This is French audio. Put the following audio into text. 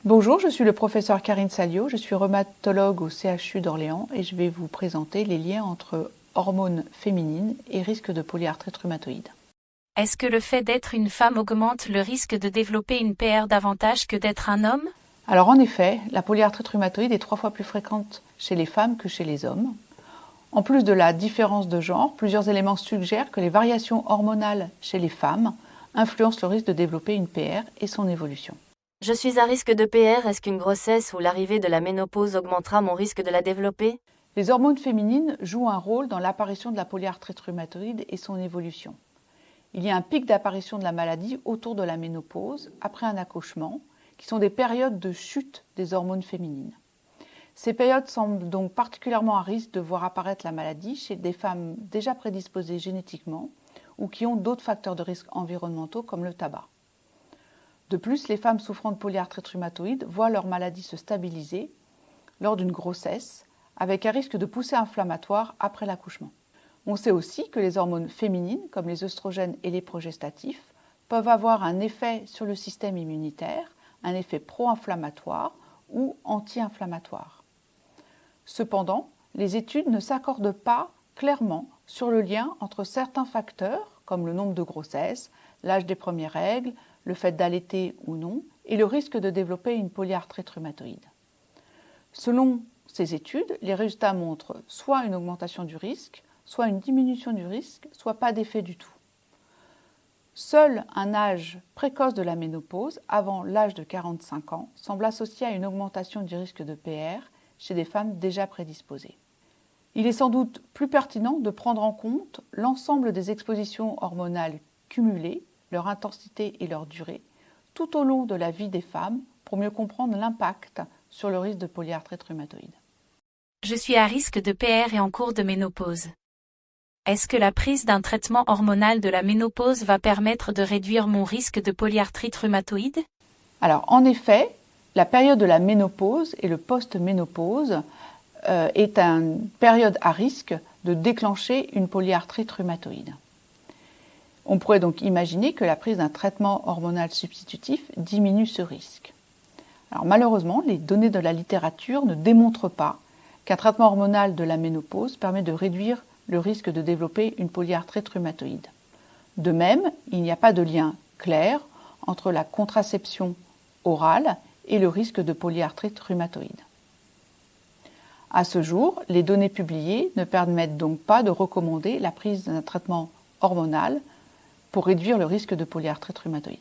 Bonjour, je suis le professeur Karine Salio, je suis rhumatologue au CHU d'Orléans et je vais vous présenter les liens entre hormones féminines et risque de polyarthrite rhumatoïde. Est-ce que le fait d'être une femme augmente le risque de développer une PR davantage que d'être un homme? Alors en effet, la polyarthrite rhumatoïde est 3 fois plus fréquente chez les femmes que chez les hommes. En plus de la différence de genre, plusieurs éléments suggèrent que les variations hormonales chez les femmes influencent le risque de développer une PR et son évolution. Je suis à risque de PR, est-ce qu'une grossesse ou l'arrivée de la ménopause augmentera mon risque de la développer? Les hormones féminines jouent un rôle dans l'apparition de la polyarthrite rhumatoïde et son évolution. Il y a un pic d'apparition de la maladie autour de la ménopause, après un accouchement, qui sont des périodes de chute des hormones féminines. Ces périodes semblent donc particulièrement à risque de voir apparaître la maladie chez des femmes déjà prédisposées génétiquement ou qui ont d'autres facteurs de risque environnementaux comme le tabac. De plus, les femmes souffrant de polyarthrite rhumatoïde voient leur maladie se stabiliser lors d'une grossesse avec un risque de poussée inflammatoire après l'accouchement. On sait aussi que les hormones féminines, comme les œstrogènes et les progestatifs, peuvent avoir un effet sur le système immunitaire, un effet pro-inflammatoire ou anti-inflammatoire. Cependant, les études ne s'accordent pas clairement sur le lien entre certains facteurs, comme le nombre de grossesses, l'âge des premières règles, le fait d'allaiter ou non, et le risque de développer une polyarthrite rhumatoïde. Selon ces études, les résultats montrent soit une augmentation du risque, soit une diminution du risque, soit pas d'effet du tout. Seul un âge précoce de la ménopause, avant l'âge de 45 ans, semble associé à une augmentation du risque de PR chez des femmes déjà prédisposées. Il est sans doute plus pertinent de prendre en compte l'ensemble des expositions hormonales cumulées, leur intensité et leur durée, tout au long de la vie des femmes pour mieux comprendre l'impact sur le risque de polyarthrite rhumatoïde. Je suis à risque de PR et en cours de ménopause. Est-ce que la prise d'un traitement hormonal de la ménopause va permettre de réduire mon risque de polyarthrite rhumatoïde? Alors en effet, la période de la ménopause et le post-ménopause est une période à risque de déclencher une polyarthrite rhumatoïde. On pourrait donc imaginer que la prise d'un traitement hormonal substitutif diminue ce risque. Alors malheureusement, les données de la littérature ne démontrent pas qu'un traitement hormonal de la ménopause permet de réduire le risque de développer une polyarthrite rhumatoïde. De même, il n'y a pas de lien clair entre la contraception orale et le risque de polyarthrite rhumatoïde. À ce jour, les données publiées ne permettent donc pas de recommander la prise d'un traitement hormonal pour réduire le risque de polyarthrite rhumatoïde.